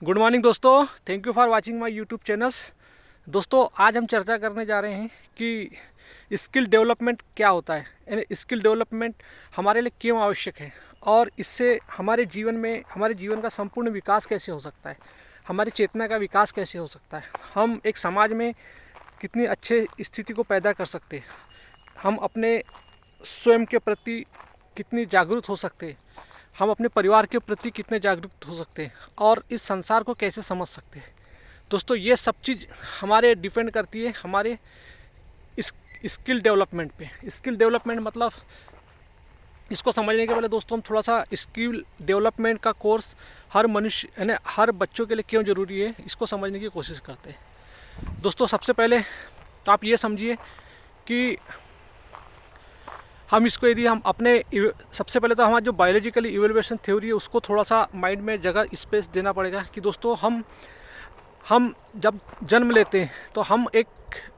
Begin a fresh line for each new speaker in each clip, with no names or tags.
Good morning दोस्तों, thank you for watching my YouTube channels. दोस्तों, आज हम चर्चा करने जा रहे हैं कि स्किल डेवलपमेंट क्या होता है, यानी स्किल डेवलपमेंट हमारे लिए क्यों आवश्यक है और इससे हमारे जीवन का संपूर्ण विकास कैसे हो सकता है, हमारी चेतना का विकास कैसे हो सकता है, हम एक समाज में कितनी अच्छे स्थिति को पैदा कर सकते हैं, हम अपने स्वयं के प्रति कितनी जागरूक हो सकते हैं, हम अपने परिवार के प्रति कितने जागरूक हो सकते हैं और इस संसार को कैसे समझ सकते हैं। दोस्तों, ये सब चीज़ हमारे डिपेंड करती है हमारे स्किल डेवलपमेंट पे। स्किल डेवलपमेंट मतलब, इसको समझने के पहले दोस्तों हम थोड़ा सा स्किल डेवलपमेंट का कोर्स हर मनुष्य यानी हर बच्चों के लिए क्यों ज़रूरी है, इसको समझने की कोशिश करते हैं। दोस्तों, सबसे पहले तो आप ये समझिए कि हम इसको यदि हम अपने सबसे पहले तो हमारा जो बायोलॉजिकली इवोल्यूशन थ्योरी है उसको थोड़ा सा माइंड में जगह स्पेस देना पड़ेगा कि दोस्तों हम जब जन्म लेते हैं तो हम एक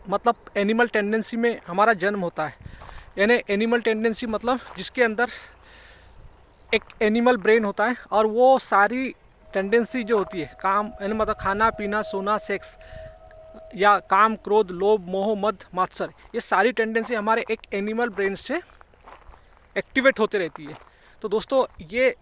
मतलब एनिमल टेंडेंसी में हमारा जन्म होता है। यानी एनिमल टेंडेंसी मतलब जिसके अंदर एक एनिमल ब्रेन होता है और वो सारी टेंडेंसी जो होती है काम यानी मतलब खाना पीना सोना सेक्स या काम क्रोध लोभ मोह मद मात्सर, ये सारी टेंडेंसी हमारे एक एनिमल ब्रेन से एक्टिवेट होते रहती है। तो दोस्तों ये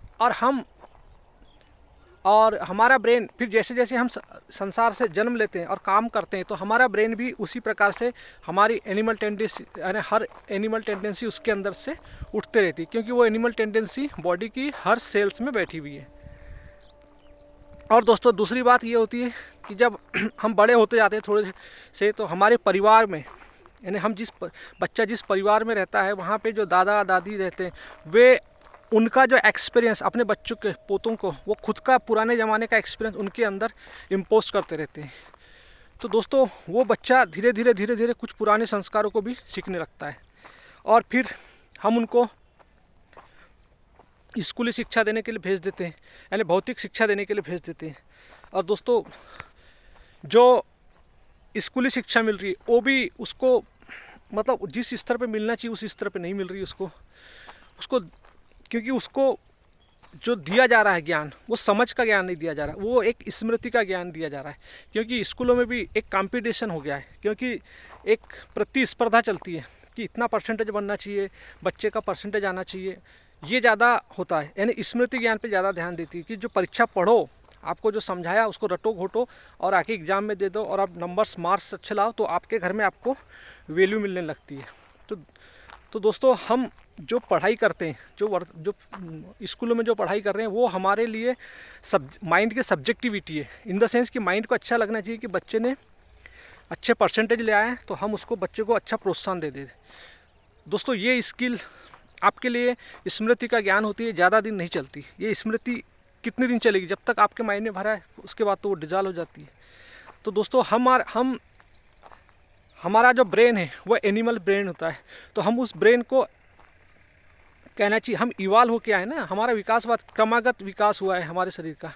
और हमारा ब्रेन फिर जैसे जैसे हम संसार से जन्म लेते हैं और काम करते हैं तो हमारा ब्रेन भी उसी प्रकार से हमारी एनिमल टेंडेंसी यानी हर एनिमल टेंडेंसी उसके अंदर से उठते रहती है, क्योंकि वो एनिमल टेंडेंसी बॉडी की हर सेल्स में बैठी हुई है। और दोस्तों दूसरी बात ये होती है कि जब हम बड़े होते जाते हैं थोड़े से तो हमारे परिवार में यानी हम बच्चा जिस परिवार में रहता है वहाँ पे जो दादा दादी रहते हैं वे उनका जो एक्सपीरियंस अपने बच्चों के पोतों को वो खुद का पुराने ज़माने का एक्सपीरियंस उनके अंदर इम्पोज करते रहते हैं। तो दोस्तों वो बच्चा धीरे धीरे कुछ पुराने संस्कारों को भी सीखने लगता है और फिर हम उनको स्कूली शिक्षा देने के लिए भेज देते हैं, यानी भौतिक शिक्षा देने के लिए भेज देते हैं। और दोस्तों जो स्कूली शिक्षा मिल रही है वो भी उसको मतलब जिस स्तर पे मिलना चाहिए उस स्तर पे नहीं मिल रही उसको क्योंकि उसको जो दिया जा रहा है ज्ञान वो समझ का ज्ञान नहीं दिया जा रहा है, वो एक स्मृति का ज्ञान दिया जा रहा है। क्योंकि स्कूलों में भी एक कंपटीशन हो गया है, क्योंकि एक प्रतिस्पर्धा चलती है कि इतना परसेंटेज बनना चाहिए, बच्चे का परसेंटेज आना चाहिए, ये ज़्यादा होता है। यानी स्मृति ज्ञान पे ज़्यादा ध्यान देती है कि जो परीक्षा पढ़ो, आपको जो समझाया उसको रटो घोटो और आके एग्ज़ाम में दे दो और आप मार्क्स अच्छे लाओ तो आपके घर में आपको वैल्यू मिलने लगती है। तो दोस्तों हम जो पढ़ाई करते हैं जो स्कूलों में जो पढ़ाई कर रहे हैं वो हमारे लिए माइंड की सब्जेक्टिविटी है, इन द सेंस कि माइंड को अच्छा लगना चाहिए कि बच्चे ने अच्छे परसेंटेज ले आए तो हम उसको बच्चे को अच्छा प्रोत्साहन दे दें। दोस्तों ये स्किल आपके लिए स्मृति का ज्ञान होती है, ज़्यादा दिन नहीं चलती। ये स्मृति कितने दिन चलेगी, जब तक आपके माइंड में भरा है उसके बाद तो वो डिजॉल्व हो जाती है। तो दोस्तों हमारा जो ब्रेन है वो एनिमल ब्रेन होता है, तो हम उस ब्रेन को कहना चाहिए हम इवाल्व हो के आए ना, हमारा विकासवाद क्रमागत विकास हुआ है हमारे शरीर का।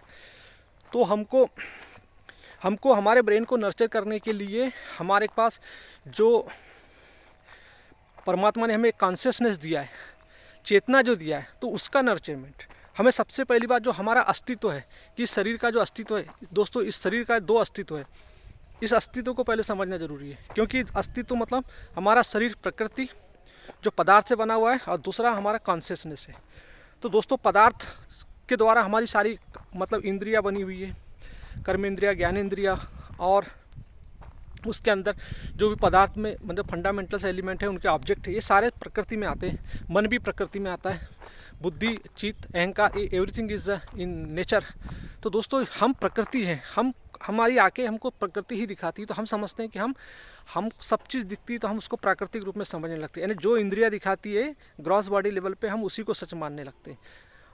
तो हमको हमारे ब्रेन को नर्चर करने के लिए हमारे पास जो परमात्मा ने हमें कॉन्शियसनेस दिया है, चेतना जो दिया है, तो उसका नर्चरमेंट हमें सबसे पहली बात जो हमारा अस्तित्व है कि शरीर का जो अस्तित्व है दोस्तों, इस शरीर का 2 अस्तित्व है। इस अस्तित्व को पहले समझना जरूरी है, क्योंकि अस्तित्व मतलब हमारा शरीर प्रकृति जो पदार्थ से बना हुआ है और दूसरा हमारा कॉन्शियसनेस है। तो दोस्तों पदार्थ के द्वारा हमारी सारी मतलब इंद्रियां बनी हुई है, कर्मेंद्रिया ज्ञानेंद्रिया, और उसके अंदर जो भी पदार्थ में मतलब फंडामेंटल्स एलिमेंट है उनके ऑब्जेक्ट है, ये सारे प्रकृति में आते हैं। मन भी प्रकृति में आता है, बुद्धि चित्त अहंकार एवरीथिंग इज इन नेचर। तो दोस्तों हम प्रकृति हैं, हमारी आंखें हमको प्रकृति ही दिखाती है, तो हम समझते हैं कि हम सब चीज़ दिखती है तो हम उसको प्राकृतिक रूप में समझने लगते हैं। यानी जो इंद्रिया दिखाती है ग्रॉस बॉडी लेवल पे हम उसी को सच मानने लगते हैं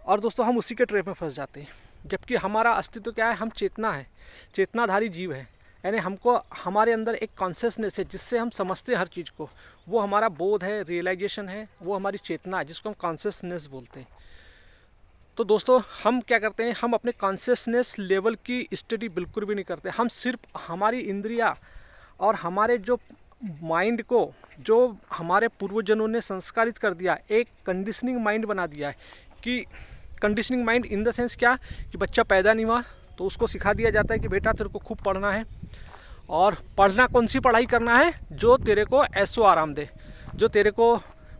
और दोस्तों हम उसी के ट्रैप में फंस जाते हैं। जबकि हमारा अस्तित्व क्या है, हम चेतना है, चेतनाधारी जीव है। यानी हमको हमारे अंदर एक कॉन्शियसनेस है जिससे हम समझते हैं हर चीज़ को, वो हमारा बोध है, रियलाइजेशन है, वो हमारी चेतना है जिसको हम कॉन्शियसनेस बोलते हैं। तो दोस्तों हम क्या करते हैं, हम अपने कॉन्शियसनेस लेवल की स्टडी बिल्कुल भी नहीं करते। हम सिर्फ हमारी इंद्रिया और हमारे जो माइंड को जो हमारे पूर्वजनों ने संस्कारित कर दिया, एक कंडीशनिंग माइंड बना दिया है कि conditioning mind in the sense क्या कि बच्चा पैदा नहीं हुआ तो उसको सिखा दिया जाता है कि बेटा तेरे को खूब पढ़ना है, और पढ़ना कौन सी पढ़ाई करना है, जो तेरे को ऐसो आराम दे, जो तेरे को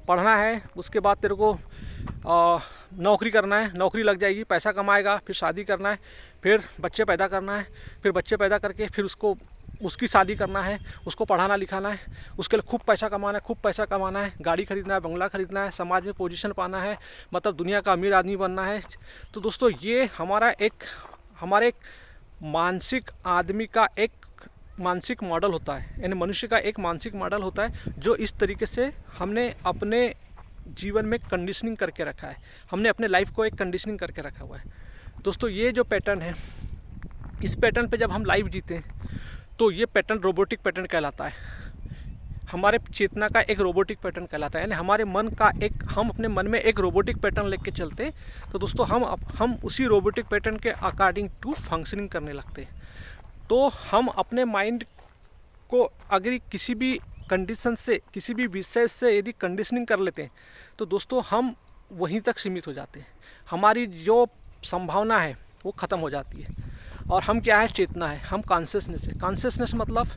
पढ़ना है। उसके बाद तेरे को नौकरी करना है, नौकरी लग जाएगी, पैसा कमाएगा, फिर शादी करना है, फिर बच्चे पैदा करना है, फिर बच्चे पैदा करके फिर उसकी शादी करना है, उसको पढ़ाना लिखाना है, उसके लिए खूब पैसा कमाना है, खूब पैसा कमाना है, गाड़ी खरीदना है, बंगला खरीदना है, समाज में पोजीशन पाना है, मतलब दुनिया का अमीर आदमी बनना है। तो दोस्तों ये हमारे एक मानसिक आदमी का एक मानसिक मॉडल होता है, यानी मनुष्य का एक मानसिक मॉडल होता है, जो इस तरीके से हमने अपने जीवन में कंडीशनिंग करके रखा है, हमने अपने लाइफ को एक कंडीशनिंग करके रखा हुआ है। दोस्तों ये जो पैटर्न है, इस पैटर्न पे जब हम लाइफ जीते हैं तो ये पैटर्न रोबोटिक पैटर्न कहलाता है, हमारे चेतना का एक रोबोटिक पैटर्न कहलाता है, यानी हमारे मन का एक, हम अपने मन में एक रोबोटिक पैटर्न लेके चलते हैं। तो दोस्तों हम उसी रोबोटिक पैटर्न के अकॉर्डिंग टू फंक्शनिंग करने लगते हैं। तो हम अपने माइंड को अगर किसी भी कंडीशन से, किसी भी विषय से यदि कंडीशनिंग कर लेते हैं तो दोस्तों हम वहीं तक सीमित हो जाते हैं, हमारी जो संभावना है वो ख़त्म हो जाती है। और हम क्या है, चेतना है, हम कॉन्शियसनेस है। कॉन्शियसनेस मतलब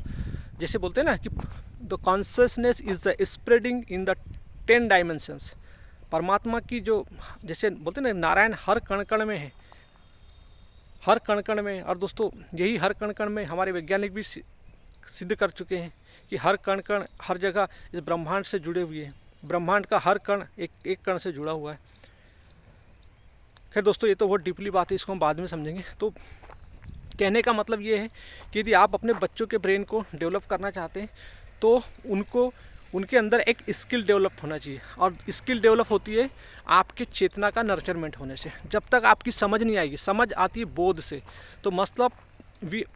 जैसे बोलते हैं ना कि the consciousness is the spreading in the 10 dimensions. परमात्मा की जो, जैसे बोलते हैं ना, नारायण हर कण कण में है, हर कण कण में। और दोस्तों यही हर कण कण में हमारे वैज्ञानिक भी सिद्ध कर चुके हैं कि हर कण कण हर जगह इस ब्रह्मांड से जुड़े हुए हैं, ब्रह्मांड का हर कण एक कण से जुड़ा हुआ है। खैर दोस्तों ये तो बहुत डीपली बात है, इसको हम बाद में समझेंगे। तो कहने का मतलब ये है कि यदि आप अपने बच्चों के ब्रेन को डेवलप करना चाहते हैं तो उनके अंदर एक स्किल डेवलप होना चाहिए, और स्किल डेवलप होती है आपके चेतना का नर्चरमेंट होने से। जब तक आपकी समझ नहीं आएगी, समझ आती है बोध से। तो मतलब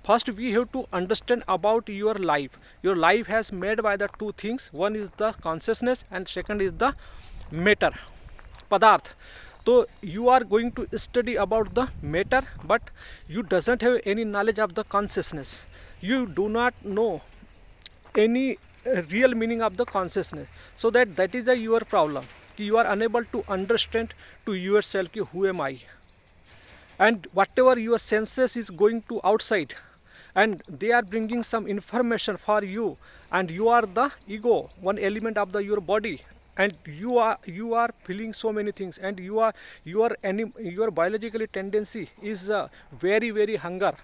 first we have to understand about your life. Your life has made by the two things. One is the consciousness and second is the matter, पदार्थ। तो you are going to study about the matter, but you doesn't have any knowledge of the consciousness. You do not know any real meaning of the consciousness. So that is your problem. You are unable to understand to yourself कि who am I. And whatever your senses is going to outside, and they are bringing some information for you, and you are the ego, one element of your body, and you are feeling so many things, and your biologically tendency is very very hunger.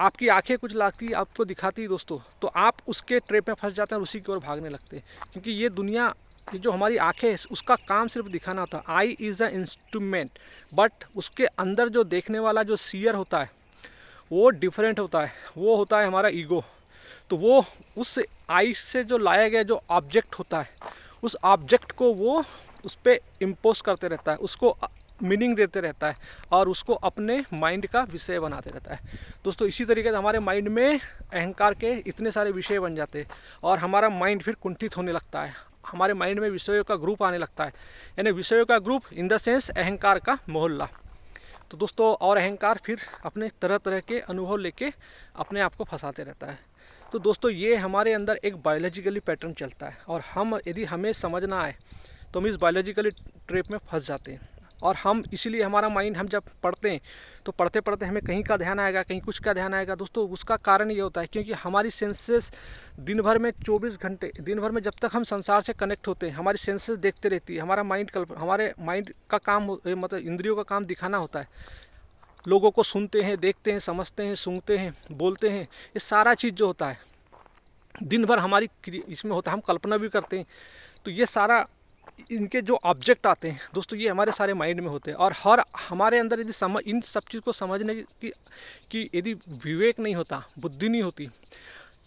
आपकी आंखें कुछ लागती, आपको दिखाती है दोस्तों, तो आप उसके ट्रैप में फंस जाते हैं और उसी की ओर भागने लगते हैं। क्योंकि ये दुनिया, ये जो हमारी आंखें है, उसका काम सिर्फ दिखाना होता है। I is a instrument, but उसके अंदर जो देखने वाला जो सीयर होता है वो डिफरेंट होता है, वो होता है हमारा ईगो। तो वो उस आई से जो लाया गया जो ऑब्जेक्ट होता है, उस ऑब्जेक्ट को वो उस पर इम्पोज करते रहता है, उसको मीनिंग देते रहता है और उसको अपने माइंड का विषय बनाते रहता है। दोस्तों इसी तरीके से हमारे माइंड में अहंकार के इतने सारे विषय बन जाते हैं और हमारा माइंड फिर कुंठित होने लगता है, हमारे माइंड में विषयों का ग्रुप आने लगता है, यानी विषयों का ग्रुप इन द सेंस अहंकार का मोहल्ला। तो दोस्तों और अहंकार फिर अपने तरह तरह के अनुभव लेके अपने आप को फंसाते रहता है। तो दोस्तों ये हमारे अंदर एक बायोलॉजिकली पैटर्न चलता है और हम यदि हमें समझना है तो हम इस बायोलॉजिकली ट्रैप में फंस जाते हैं। और हम इसीलिए हमारा माइंड, हम जब पढ़ते हैं तो पढ़ते पढ़ते हमें कहीं का ध्यान आएगा, कहीं कुछ का ध्यान आएगा। दोस्तों उसका कारण ये होता है क्योंकि हमारी सेंसेस दिन भर में 24 घंटे, दिन भर में जब तक हम संसार से कनेक्ट होते हैं हमारी सेंसेस देखते रहती है। हमारे माइंड का काम मतलब इंद्रियों का काम दिखाना होता है। लोगों को सुनते हैं, देखते हैं, समझते हैं, सूंघते हैं, बोलते हैं, ये सारा चीज़ जो होता है दिन भर हमारी इसमें होता है। हम कल्पना भी करते हैं। तो ये सारा इनके जो ऑब्जेक्ट आते हैं दोस्तों ये हमारे सारे माइंड में होते हैं। और हमारे अंदर यदि इन सब चीज़ को समझने की यदि विवेक नहीं होता, बुद्धि नहीं होती,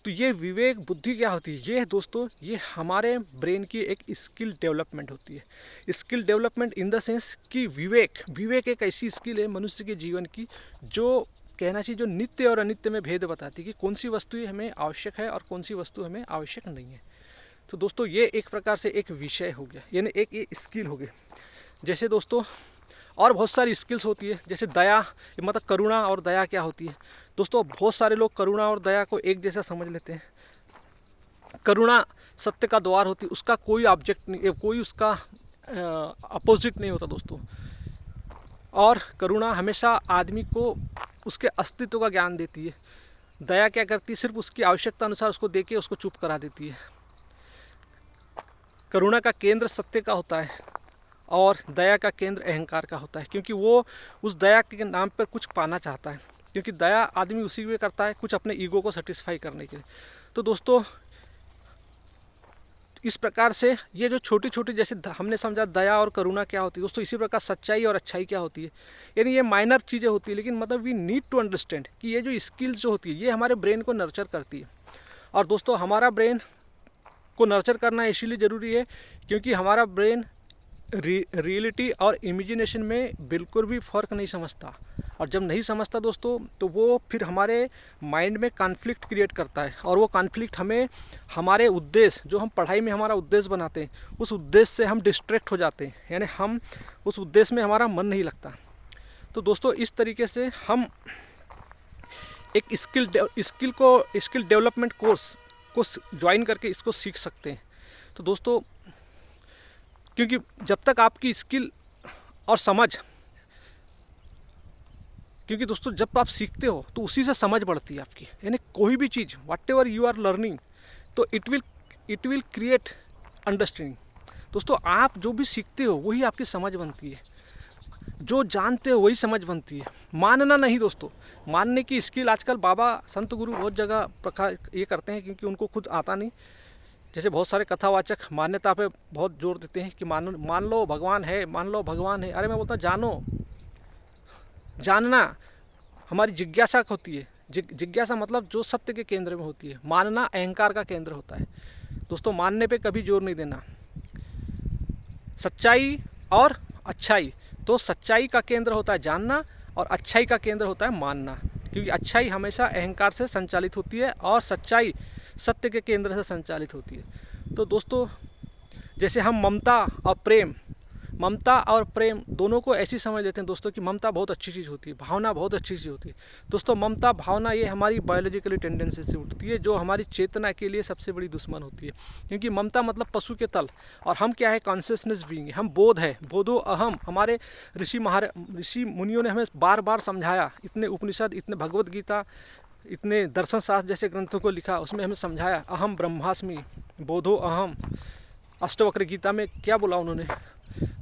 तो ये विवेक बुद्धि क्या होती है? ये दोस्तों ये हमारे ब्रेन की एक स्किल डेवलपमेंट होती है। Skill development in the sense कि विवेक एक ऐसी स्किल है मनुष्य के जीवन की जो कहना चाहिए जो नित्य और अनित्य में भेद बताती है कि कौन सी वस्तु हमें आवश्यक है और कौन सी वस्तु हमें आवश्यक नहीं है। तो दोस्तों ये एक प्रकार से एक विषय हो गया, यानी एक ये स्किल हो गई। जैसे दोस्तों और बहुत सारी स्किल्स होती है, जैसे दया, मतलब करुणा और दया क्या होती है। दोस्तों बहुत सारे लोग करुणा और दया को एक जैसा समझ लेते हैं। करुणा सत्य का द्वार होती है, उसका कोई ऑब्जेक्ट नहीं, कोई उसका अपोजिट नहीं होता दोस्तों। और करुणा हमेशा आदमी को उसके अस्तित्व का ज्ञान देती है। दया क्या करती है, सिर्फ उसकी आवश्यकता अनुसार उसको देके उसको चुप करा देती है। करुणा का केंद्र सत्य का होता है और दया का केंद्र अहंकार का होता है, क्योंकि वो उस दया के नाम पर कुछ पाना चाहता है, क्योंकि दया आदमी उसी में करता है कुछ अपने ईगो को सेटिस्फाई करने के लिए। तो दोस्तों इस प्रकार से ये जो छोटी छोटी, जैसे हमने समझा दया और करुणा क्या होती है दोस्तों, इसी प्रकार सच्चाई और अच्छाई क्या होती है। यानी ये माइनर चीज़ें होती है, लेकिन मतलब वी नीड टू अंडरस्टैंड कि ये जो स्किल्स जो होती है ये हमारे ब्रेन को नर्चर करती है। और दोस्तों हमारा ब्रेन को नर्चर करना इसीलिए ज़रूरी है क्योंकि हमारा ब्रेन रियलिटी और इमेजिनेशन में बिल्कुल भी फ़र्क नहीं समझता, और जब नहीं समझता दोस्तों तो वो फिर हमारे माइंड में कॉन्फ्लिक्ट क्रिएट करता है, और वो कॉन्फ्लिक्ट हमें हमारे उद्देश्य, जो हम पढ़ाई में हमारा उद्देश्य बनाते हैं, उस उद्देश्य से हम डिस्ट्रैक्ट हो जाते हैं, यानी हम उस उद्देश्य में हमारा मन नहीं लगता। तो दोस्तों इस तरीके से हम एक स्किल डेवलपमेंट कोर्स को ज्वाइन करके इसको सीख सकते हैं। तो दोस्तों क्योंकि जब तक आपकी स्किल और समझ, क्योंकि दोस्तों जब आप सीखते हो तो उसी से समझ बढ़ती है आपकी, यानी कोई भी चीज़ whatever you are learning, तो इट विल क्रिएट अंडरस्टैंडिंग। दोस्तों आप जो भी सीखते हो वही आपकी समझ बनती है, जो जानते हो वही समझ बनती है, मानना नहीं दोस्तों। मानने की स्किल आजकल बाबा संत गुरु बहुत जगह प्रकार ये करते हैं, क्योंकि उनको खुद आता नहीं। जैसे बहुत सारे कथावाचक मान्यता पे बहुत जोर देते हैं कि मान लो भगवान है, मान लो भगवान है। अरे मैं बोलता हूँ जानो, जानना हमारी जिज्ञासा होती है। जिज्ञासा मतलब जो सत्य के केंद्र में होती है, मानना अहंकार का केंद्र होता है। दोस्तों मानने पे कभी जोर नहीं देना। सच्चाई और अच्छाई, तो सच्चाई का केंद्र होता है जानना और अच्छाई का केंद्र होता है मानना, क्योंकि अच्छाई हमेशा अहंकार से संचालित होती है और सच्चाई सत्य के केंद्र से संचालित होती है। तो दोस्तों जैसे हम ममता और प्रेम दोनों को ऐसी समझ लेते हैं दोस्तों कि ममता बहुत अच्छी चीज़ होती है, भावना बहुत अच्छी चीज़ होती है। दोस्तों ममता भावना ये हमारी बायोलॉजिकली टेंडेंसी से उठती है, जो हमारी चेतना के लिए सबसे बड़ी दुश्मन होती है, क्योंकि ममता मतलब पशु के तल, और हम क्या है, कॉन्शियसनेस बीइंग है, हम बोध है, बोधो अहम। हमारे ऋषि मुनियों ने हमें बार बार समझाया, इतने उपनिषद, इतने भगवद गीता, इतने दर्शन शास्त्र जैसे ग्रंथों को लिखा, उसमें हमें समझाया अहम ब्रह्मास्मि, बोधो अहम। अष्टवक्र गीता में क्या बोला उन्होंने,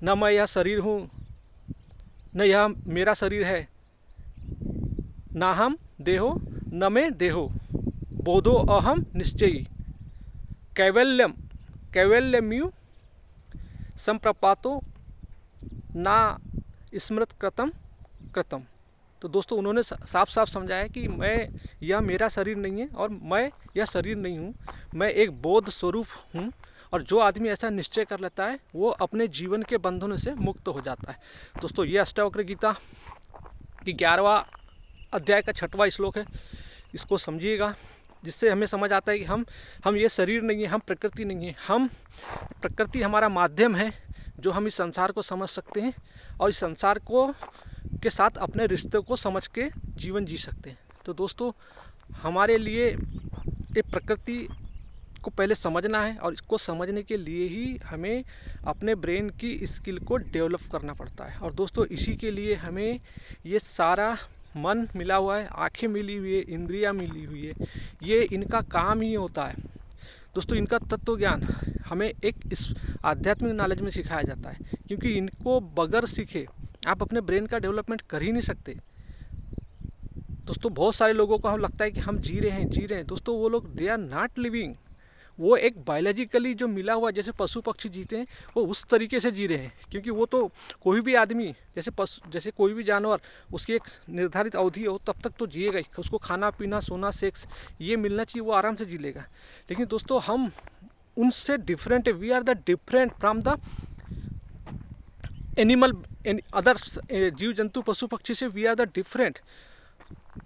न मैं यह शरीर हूँ, न यह मेरा शरीर है, ना हम देहो न मैं देहो, बोधो अहम निश्चयी, कैवल्यम्यु संप्रपातो ना स्मृत कृतम। तो दोस्तों उन्होंने साफ साफ समझाया कि यह मेरा शरीर नहीं है और मैं यह शरीर नहीं हूँ, मैं एक बोध स्वरूप हूँ, और जो आदमी ऐसा निश्चय कर लेता है वो अपने जीवन के बंधनों से मुक्त हो जाता है। दोस्तों ये अष्टावक्र गीता की 11वां अध्याय का 6वां श्लोक है, इसको समझिएगा, जिससे हमें समझ आता है कि हम ये शरीर नहीं है, हम प्रकृति नहीं है, प्रकृति हमारा माध्यम है जो हम इस संसार को समझ सकते हैं और इस संसार को के साथ अपने रिश्ते को समझ के जीवन जी सकते हैं। तो दोस्तों हमारे लिए ये प्रकृति को पहले समझना है, और इसको समझने के लिए ही हमें अपने ब्रेन की स्किल को डेवलप करना पड़ता है। और दोस्तों इसी के लिए हमें ये सारा मन मिला हुआ है, आँखें मिली हुई है, इंद्रियाँ मिली हुई है, ये इनका काम ही होता है। दोस्तों इनका तत्व ज्ञान हमें एक इस आध्यात्मिक नॉलेज में सिखाया जाता है, क्योंकि इनको बगैर सीखे आप अपने ब्रेन का डेवलपमेंट कर ही नहीं सकते। दोस्तों बहुत सारे लोगों को हम लगता है कि हम जी रहे हैं। दोस्तों वो लोग दे आर नॉट लिविंग, वो एक बायोलॉजिकली जो मिला हुआ जैसे पशु पक्षी जीते हैं वो उस तरीके से जी रहे हैं, क्योंकि वो तो कोई भी आदमी जैसे कोई भी जानवर, उसकी एक निर्धारित अवधि हो तब तक तो जिएगा ही, उसको खाना पीना सोना सेक्स ये मिलना चाहिए, वो आराम से जी लेगा। लेकिन दोस्तों हम उनसे डिफरेंट है, we are the different from the animal others, जीव जंतु पशु पक्षी से वी आर द डिफरेंट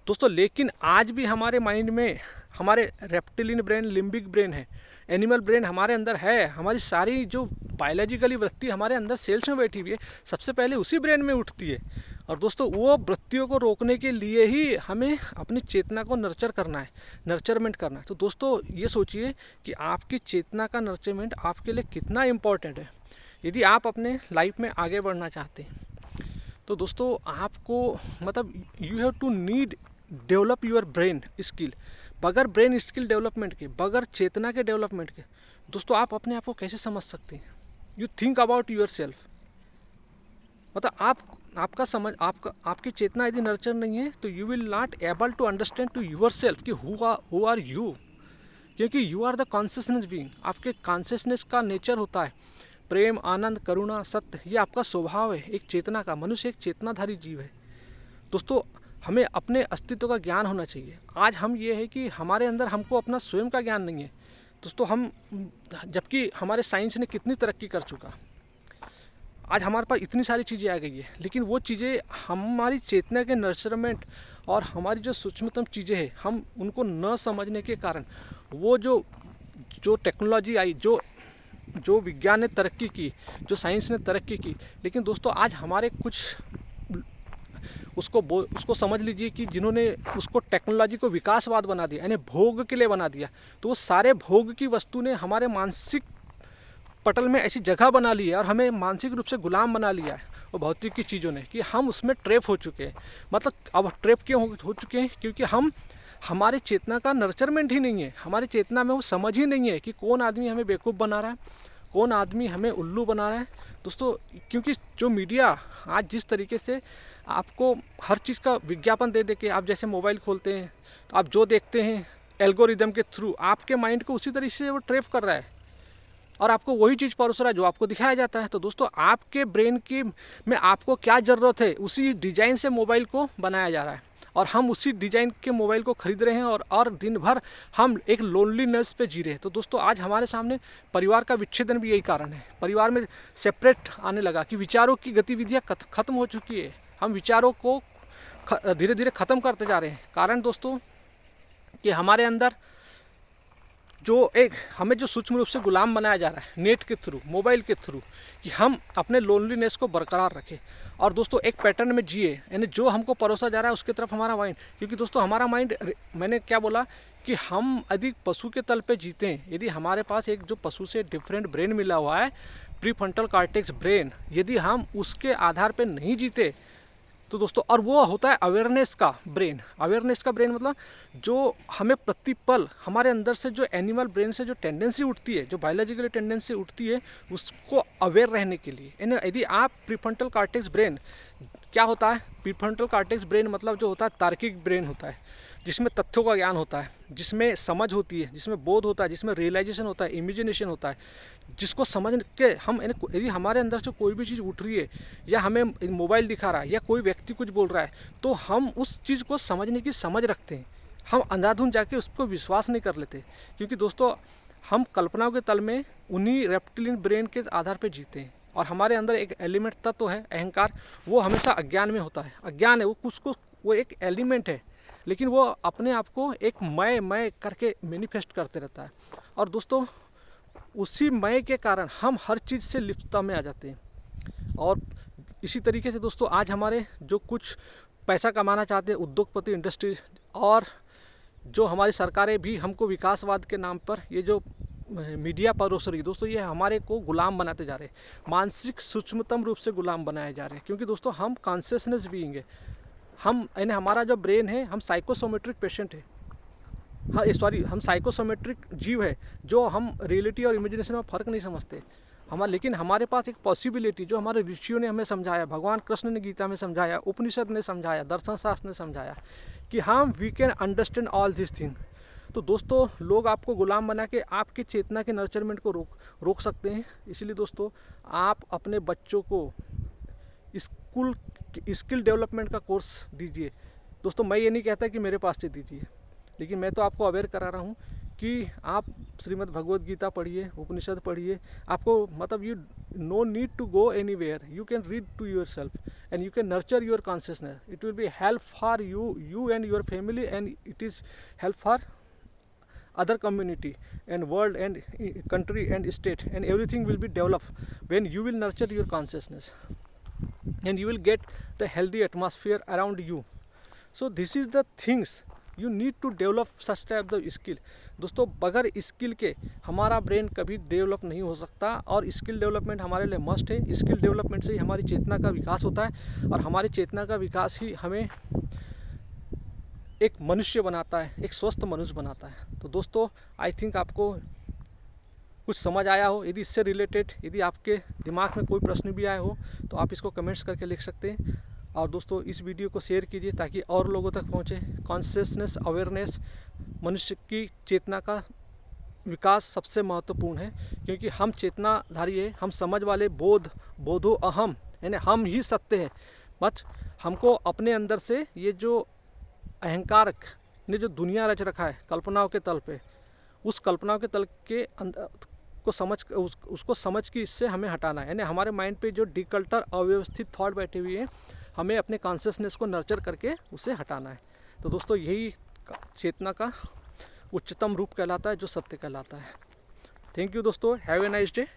दोस्तों। लेकिन आज भी हमारे माइंड में हमारे रेप्टिलियन ब्रेन, लिम्बिक ब्रेन है, एनिमल ब्रेन हमारे अंदर है, हमारी सारी जो बायोलॉजिकली वृत्ति हमारे अंदर सेल्स में बैठी हुई है, सबसे पहले उसी ब्रेन में उठती है। और दोस्तों वो वृत्तियों को रोकने के लिए ही हमें अपनी चेतना को नर्चरमेंट करना है। तो दोस्तों ये सोचिए कि आपकी चेतना का नर्चरमेंट आपके लिए कितना इम्पोर्टेंट है, यदि आप अपने लाइफ में आगे बढ़ना चाहते हैं। तो दोस्तों आपको मतलब you have to need develop your brain skill. बगैर ब्रेन स्किल डेवलपमेंट के, बगैर चेतना के डेवलपमेंट के दोस्तों आप अपने आप को कैसे समझ सकते हैं? You think about your self. मतलब आपकी चेतना यदि नर्चर नहीं है तो you will not able to understand to your self कि हु आर यू। क्योंकि you are the consciousness being. आपके कॉन्शियसनेस का नेचर होता है प्रेम, आनंद, करुणा, सत्य। ये आपका स्वभाव है एक चेतना का। मनुष्य एक चेतनाधारी जीव है। दोस्तों हमें अपने अस्तित्व का ज्ञान होना चाहिए। आज हम ये है कि हमारे अंदर हमको अपना स्वयं का ज्ञान नहीं है दोस्तों। हम जबकि हमारे साइंस ने कितनी तरक्की कर चुका, आज हमारे पास इतनी सारी चीज़ें आ गई है, लेकिन वो चीज़ें हमारी चेतना के नर्चरमेंट और हमारी जो सूक्ष्मतम चीज़ें हैं हम उनको न समझने के कारण वो जो टेक्नोलॉजी आई, जो विज्ञान ने तरक्की की, जो साइंस ने तरक्की की, लेकिन दोस्तों आज हमारे कुछ उसको समझ लीजिए कि जिन्होंने उसको टेक्नोलॉजी को विकासवाद बना दिया, यानी भोग के लिए बना दिया, तो वो सारे भोग की वस्तु ने हमारे मानसिक पटल में ऐसी जगह बना ली है और हमें मानसिक रूप से गुलाम बना लिया है वो भौतिक की चीज़ों ने, कि हम उसमें ट्रैप हो चुके हैं। मतलब अब ट्रैप क्यों हो चुके हैं? क्योंकि हमारे चेतना का नर्चरमेंट ही नहीं है। हमारी चेतना में वो समझ ही नहीं है कि कौन आदमी हमें बेवकूफ़ बना रहा है, कौन आदमी हमें उल्लू बना रहा है दोस्तों। क्योंकि जो मीडिया आज जिस तरीके से आपको हर चीज़ का विज्ञापन दे के, आप जैसे मोबाइल खोलते हैं तो आप जो देखते हैं एल्गोरिदम के थ्रू आपके माइंड को उसी तरीके से वो ट्रैप कर रहा है और आपको वही चीज़ परोस रहा है जो आपको दिखाया जाता है। तो दोस्तों आपके ब्रेन की में आपको क्या ज़रूरत है उसी डिज़ाइन से मोबाइल को बनाया जा रहा है और हम उसी डिज़ाइन के मोबाइल को ख़रीद रहे हैं और दिन भर हम एक लोनलीनेस पे जी रहे हैं। तो दोस्तों आज हमारे सामने परिवार का विच्छेदन भी यही कारण है। परिवार में सेपरेट आने लगा कि विचारों की गतिविधियाँ ख़त्म हो चुकी है। हम विचारों को धीरे धीरे ख़त्म करते जा रहे हैं। कारण दोस्तों कि हमारे अंदर हमें जो सूक्ष्म रूप से गुलाम बनाया जा रहा है नेट के थ्रू, मोबाइल के थ्रू, कि हम अपने लोनलीनेस को बरकरार रखें और दोस्तों एक पैटर्न में जिए, यानी जो हमको परोसा जा रहा है उसकी तरफ हमारा माइंड। क्योंकि दोस्तों हमारा माइंड, मैंने क्या बोला कि हम यदि पशु के तल पे जीते हैं, यदि हमारे पास एक जो पशु से डिफरेंट ब्रेन मिला हुआ है, प्रीफ्रंटल कॉर्टेक्स ब्रेन, यदि हम उसके आधार पर नहीं जीते तो दोस्तों, और वो होता है अवेयरनेस का ब्रेन। अवेयरनेस का ब्रेन मतलब जो हमें प्रतिपल हमारे अंदर से जो एनिमल ब्रेन से जो टेंडेंसी उठती है, जो बायोलॉजिकल टेंडेंसी उठती है, उसको अवेयर रहने के लिए। यदि आप प्रीफ्रंटल कॉर्टेक्स ब्रेन क्या होता है? प्रीफ्रंटल कॉर्टेक्स ब्रेन मतलब जो होता है तार्किक ब्रेन होता है, जिसमें तथ्यों का ज्ञान होता है, जिसमें समझ होती है, जिसमें बोध होता है, जिसमें रियलाइजेशन होता है, इमेजिनेशन होता है, जिसको समझ के हम यदि हमारे अंदर से कोई भी चीज़ उठ रही है या हमें मोबाइल दिखा रहा है या कोई व्यक्ति कुछ बोल रहा है तो हम उस चीज़ को समझने की समझ रखते हैं। हम अंधाधुंध जाके उसको विश्वास नहीं कर लेते, क्योंकि दोस्तों हम कल्पनाओं के तल में उन्हीं रेप्टिलियन ब्रेन के आधार पर जीते हैं और हमारे अंदर एक एलिमेंट तत्व है अहंकार, वो हमेशा अज्ञान में होता है। अज्ञान है वो एक एलिमेंट है, लेकिन वो अपने आप को एक मैं करके मैनिफेस्ट करते रहता है और दोस्तों उसी मैं के कारण हम हर चीज़ से लिप्तता में आ जाते हैं। और इसी तरीके से दोस्तों आज हमारे जो कुछ पैसा कमाना चाहते हैं उद्योगपति, इंडस्ट्रीज और जो हमारी सरकारें भी हमको विकासवाद के नाम पर ये जो मीडिया परोस रही दोस्तों, ये हमारे को गुलाम बनाते जा रहे हैं, मानसिक सूक्ष्मतम रूप से गुलाम बनाए जा रहे हैं। क्योंकि दोस्तों हम कॉन्शियसनेस बीइंग है, हम यानी हमारा जो ब्रेन है, हम साइकोसोमेट्रिक पेशेंट है, हम साइकोसोमेट्रिक जीव है, जो हम रियलिटी और इमेजिनेशन में फ़र्क नहीं समझते। लेकिन हमारे पास एक पॉसिबिलिटी जो हमारे ऋषियों ने हमें समझाया, भगवान कृष्ण ने गीता में समझाया, उपनिषद ने समझाया, दर्शन शास्त्र ने समझाया कि हम we can understand all this thing. तो दोस्तों लोग आपको गुलाम बना के आपकी चेतना के नर्चरमेंट को रोक सकते हैं। इसलिए दोस्तों आप अपने बच्चों को स्किल डेवलपमेंट का कोर्स दीजिए। दोस्तों मैं ये नहीं कहता कि मेरे पास से दीजिए, लेकिन मैं तो आपको अवेयर करा रहा हूँ कि आप श्रीमद् भगवद गीता पढ़िए, उपनिषद पढ़िए। आपको मतलब you no need to go anywhere, you can read to your self and you can nurture your consciousness. It will be help for you and your family and it is help for other community and world and country and state, and everything will be developed when you will nurture your consciousness and you will get the healthy atmosphere around you. So this is the things you need to develop such type the skill. दोस्तों बगैर skill के हमारा brain कभी develop नहीं हो सकता, और skill development हमारे लिए मस्ट है। स्किल डेवलपमेंट से ही हमारी चेतना का विकास होता है, और हमारी चेतना का विकास ही हमें एक मनुष्य बनाता है, एक स्वस्थ मनुष्य बनाता है। तो दोस्तों आई थिंक आपको कुछ समझ आया हो। यदि इससे रिलेटेड यदि आपके दिमाग में कोई प्रश्न भी आया हो तो आप इसको कमेंट्स करके लिख सकते हैं। और दोस्तों इस वीडियो को शेयर कीजिए ताकि और लोगों तक पहुंचे। कॉन्शियसनेस अवेयरनेस, मनुष्य की चेतना का विकास सबसे महत्वपूर्ण है, क्योंकि हम चेतनाधारी है, हम समझ वाले, बोधो अहम, यानी हम ही सत्य हैं। बस हमको अपने अंदर से ये जो अहंकार ने जो दुनिया रच रखा है कल्पनाओं के तल पे, उस कल्पनाओं के तल के अंदर को उसको समझ के इससे हमें हटाना है। यानी हमारे माइंड पे जो डिकल्टर अव्यवस्थित थॉट बैठे हुए हैं, हमें अपने कॉन्शियसनेस को नर्चर करके उसे हटाना है। तो दोस्तों यही चेतना का उच्चतम रूप कहलाता है, जो सत्य कहलाता है। थैंक यू दोस्तों, हैव ए नाइस डे।